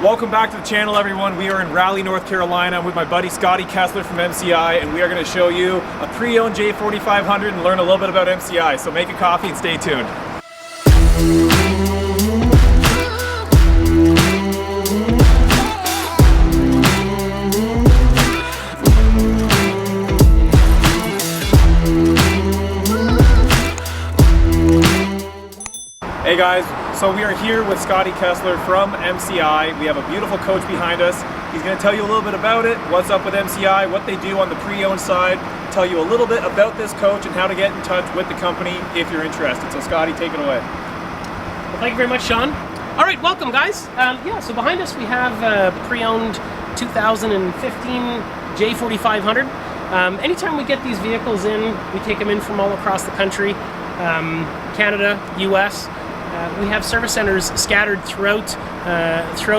Welcome back to the channel, everyone. We are in Raleigh, North Carolina. I'm with my buddy Scotty Kessler from MCI, and we are going to show you a pre-owned J4500 and learn a little bit about MCI. So make a coffee and stay tuned. Hey guys, so we are here with Scotty Kessler from MCI. We have a beautiful coach behind us. He's going to tell you a little bit about it, what's up with MCI, what they do on the pre-owned side, tell you a little bit about this coach and how to get in touch with the company if you're interested. So Scotty, take it away. Well, thank you very much, Sean. All right, welcome guys. So behind us we have pre-owned 2015 J4500. Anytime we get these vehicles in, we take them in from all across the country, Canada, US. We have service centers scattered throughout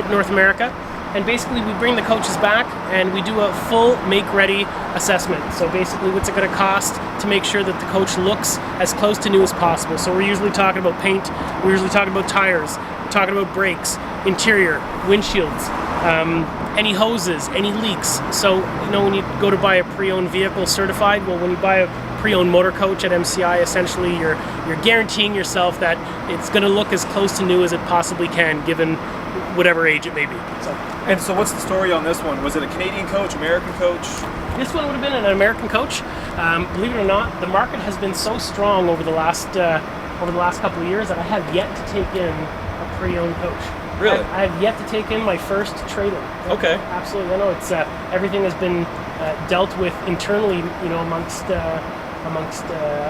North America, and basically we bring the coaches back and we do a full make-ready assessment. So basically what's it going to cost to make sure that the coach looks as close to new as possible. So we're usually talking about paint, we're usually talking about tires, we're talking about brakes, interior, windshields, any hoses, any leaks. So you know, when you go to buy a pre-owned vehicle certified, well, when you buy a pre-owned motor coach at MCI, essentially you're guaranteeing yourself that it's going to look as close to new as it possibly can, given whatever age it may be. So what's the story on this one? Was it a Canadian coach, American coach? This one would have been an American coach. Believe it or not, the market has been so strong over the last couple of years that I have yet to take in a pre-owned coach. Really? I have yet to take in my first trade-in. Okay. Absolutely. I know it's everything has been dealt with internally, you know, amongst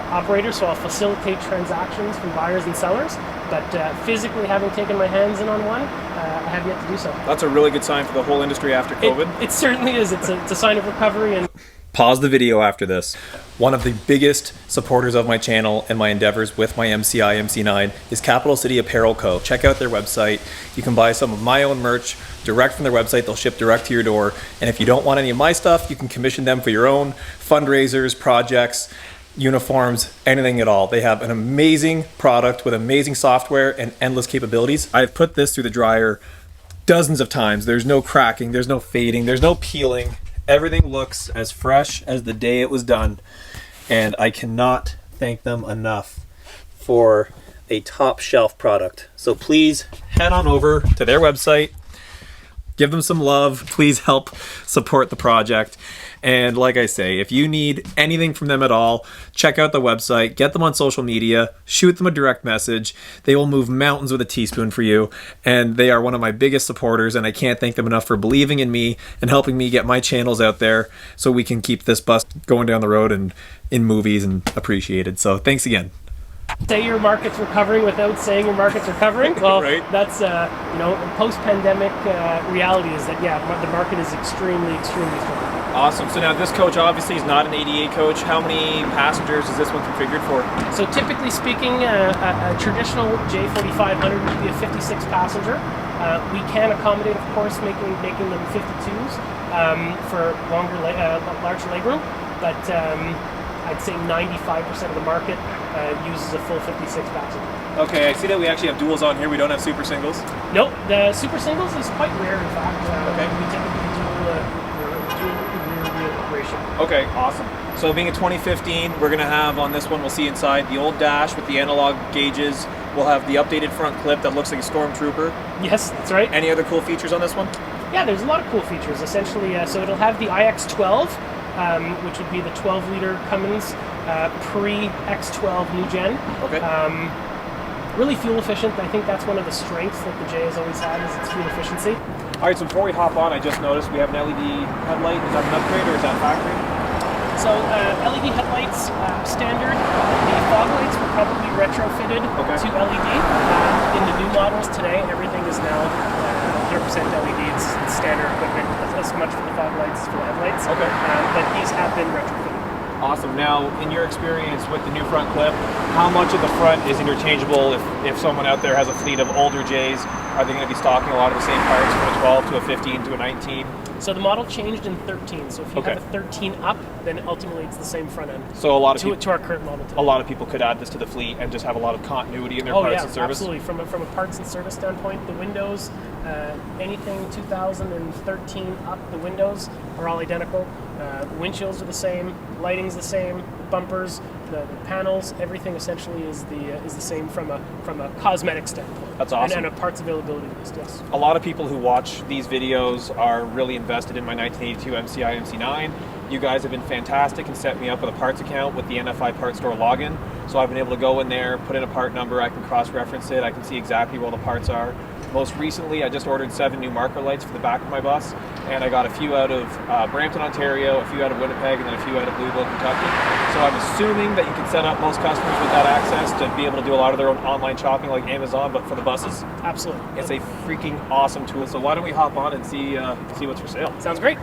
operators, so I'll facilitate transactions from buyers and sellers, but physically having taken my hands in on one, I have yet to do so. That's a really good sign for the whole industry after COVID. It certainly is. It's a sign of recovery. And pause the video after this. One of the biggest supporters of my channel and my endeavors with my MCI MC9 is Capital City Apparel Co. Check out their website. You can buy some of my own merch direct from their website. They'll ship direct to your door. And if you don't want any of my stuff, you can commission them for your own fundraisers, projects, uniforms, anything at all. They have an amazing product with amazing software and endless capabilities. I've put this through the dryer dozens of times. There's no cracking, there's no fading, there's no peeling. Everything looks as fresh as the day it was done, and I cannot thank them enough for a top shelf product. So please head on over to their website, give them some love, please help support the project. And like I say, if you need anything from them at all, check out the website, get them on social media, shoot them a direct message. They will move mountains with a teaspoon for you. And they are one of my biggest supporters, and I can't thank them enough for believing in me and helping me get my channels out there so we can keep this bus going down the road and in movies and appreciated. So thanks again. say your market's recovering without saying your market's recovering. Well, right. That's post-pandemic reality is that the market is extremely strong. Awesome. So now this coach obviously is not an ADA coach. How many passengers is this one configured for? So typically speaking, a traditional J4500 would be a 56 passenger. We can accommodate, of course, making them 52s for large legroom, but I'd say 95% of the market uses a full 56 passenger. Okay, I see that we actually have duals on here. We don't have super singles. Nope, the super singles is quite rare, in fact. Okay. We typically do rear-wheel ratio. Okay, awesome. So being a 2015, we're going to have on this one, we'll see inside the old dash with the analog gauges. We'll have the updated front clip that looks like a Stormtrooper. Yes, that's right. Any other cool features on this one? Yeah, there's a lot of cool features. Essentially, so it'll have the iX12, which would be the 12-liter Cummins pre-X12 new gen. Okay. Really fuel efficient. I think that's one of the strengths that the J has always had, is its fuel efficiency. All right, so before we hop on, I just noticed we have an LED headlight. Is that an upgrade or is that factory? So LED headlights, standard. The fog lights were probably retrofitted to LED. In the new models today, everything is now 100% LED. It's standard equipment, as much for the fog lights as for the headlights. Okay. But these have been retrofitted. Awesome. Now, in your experience with the new front clip, how much of the front is interchangeable? If someone out there has a fleet of older J's, are they going to be stocking a lot of the same parts from a 12 to a 15 to a 19? So the model changed in 13. So if you have a 13 up, then ultimately it's the same front end. So a lot of people, to our current model today. A lot of people could add this to the fleet and just have a lot of continuity in their parts and service. Absolutely. From a parts and service standpoint, the windows, Anything 2013 up, the windows are all identical. Windshields are the same, lighting's the same, bumpers, the panels, everything essentially is the same from a cosmetic standpoint. That's awesome. And a parts availability list, yes. A lot of people who watch these videos are really invested in my 1982 MCI MC9. You guys have been fantastic and set me up with a parts account with the NFI Parts Store login. So I've been able to go in there, put in a part number, I can cross-reference it, I can see exactly where all the parts are. Most recently, I just ordered 7 new marker lights for the back of my bus, and I got a few out of Brampton, Ontario, a few out of Winnipeg, and then a few out of Louisville, Kentucky. So I'm assuming that you can set up most customers with that access to be able to do a lot of their own online shopping like Amazon, but for the buses. Absolutely. It's a freaking awesome tool. So why don't we hop on and see what's for sale? Sounds great.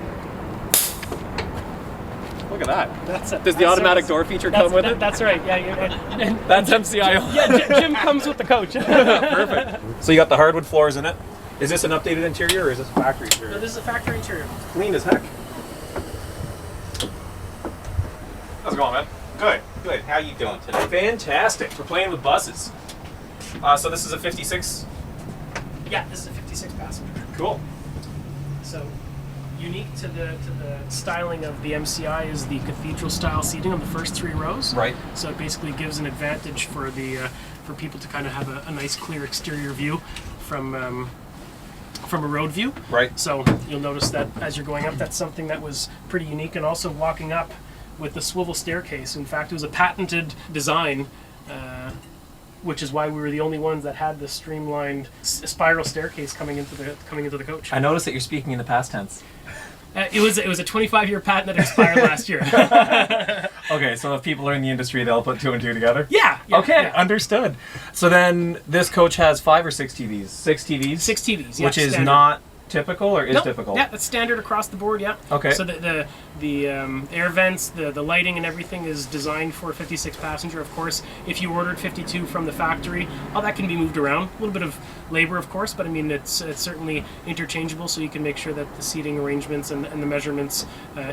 Look at that. Does the automatic door feature come with it? That's right. Yeah. That's MCI. Yeah, Jim comes with the coach. Perfect. So you got the hardwood floors in it. Is this an updated interior or is this a factory interior? No, this is a factory interior. Clean as heck. How's it going, man? Good. How you doing today? Fantastic. We're playing with buses. So this is a 56? Yeah, this is a 56 passenger. Cool. So unique to the styling of the MCI is the cathedral style seating on the first 3 rows. Right. So it basically gives an advantage for for people to kind of have a nice clear exterior view from a road view. Right. So you'll notice that as you're going up, that's something that was pretty unique, and also walking up with the swivel staircase. In fact, it was a patented design, which is why we were the only ones that had the streamlined spiral staircase coming into the coach. I noticed that you're speaking in the past tense. It was a 25-year patent that expired last year. Okay, so if people are in the industry, they'll put 2 and 2 together? Yeah. Okay, yeah. understood. So then this coach has 5 or 6 TVs? 6 TVs? 6 TVs, yeah. Which is standard. not typical or is Nope. typical? Yeah, that's standard across the board, yeah. Okay. So the air vents, the lighting and everything is designed for 56 passenger. Of course, if you ordered 52 from the factory, all that can be moved around. A little bit of labor, of course, but I mean, it's certainly interchangeable, so you can make sure that the seating arrangements and the measurements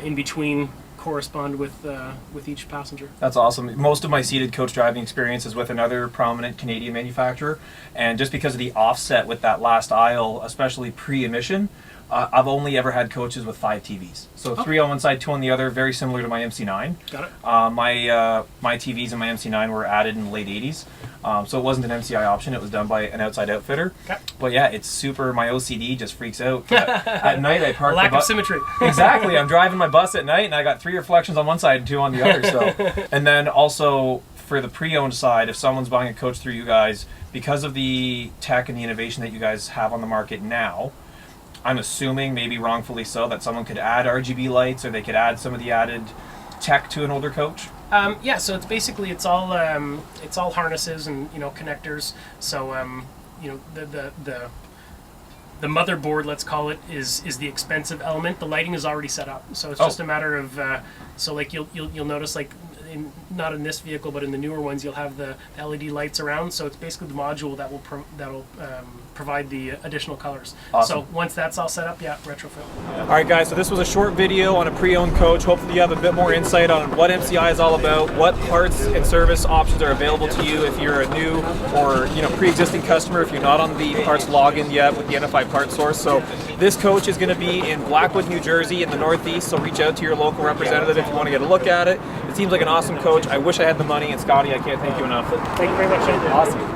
in between correspond with each passenger. That's awesome. Most of my seated coach driving experience is with another prominent Canadian manufacturer, and just because of the offset with that last aisle, especially pre-emission, I've only ever had coaches with 5 TVs. So 3 on one side, 2 on the other, very similar to my MC9. Got it. My TVs in my MC9 were added in the late 80s, so it wasn't an MCI option, it was done by an outside outfitter. Okay. But yeah, it's super, my OCD just freaks out. At night I park Lack the of symmetry. Exactly, I'm driving my bus at night and I got 3 reflections on one side and 2 on the other. So, and then also for the pre-owned side, if someone's buying a coach through you guys, because of the tech and the innovation that you guys have on the market now, I'm assuming, maybe wrongfully so, that someone could add RGB lights or they could add some of the added tech to an older coach. Yeah, so it's basically it's all harnesses and connectors. So the motherboard, let's call it, is the expensive element. The lighting is already set up, so it's just a matter of so like you'll notice, like not in this vehicle but in the newer ones, you'll have the LED lights around. So it's basically the module that will provide the additional colors. Awesome. So once that's all set up, yeah, retrofit. All right, guys, so this was a short video on a pre-owned coach. Hopefully you have a bit more insight on what MCI is all about, what parts and service options are available to you if you're a new or pre-existing customer, if you're not on the parts login yet with the NFI Parts Source. So this coach is going to be in Blackwood, New Jersey in the Northeast, so reach out to your local representative if you want to get a look at it. It seems like an awesome coach. I wish I had the money, and Scotty, I can't thank you enough. Thank you very much. Awesome.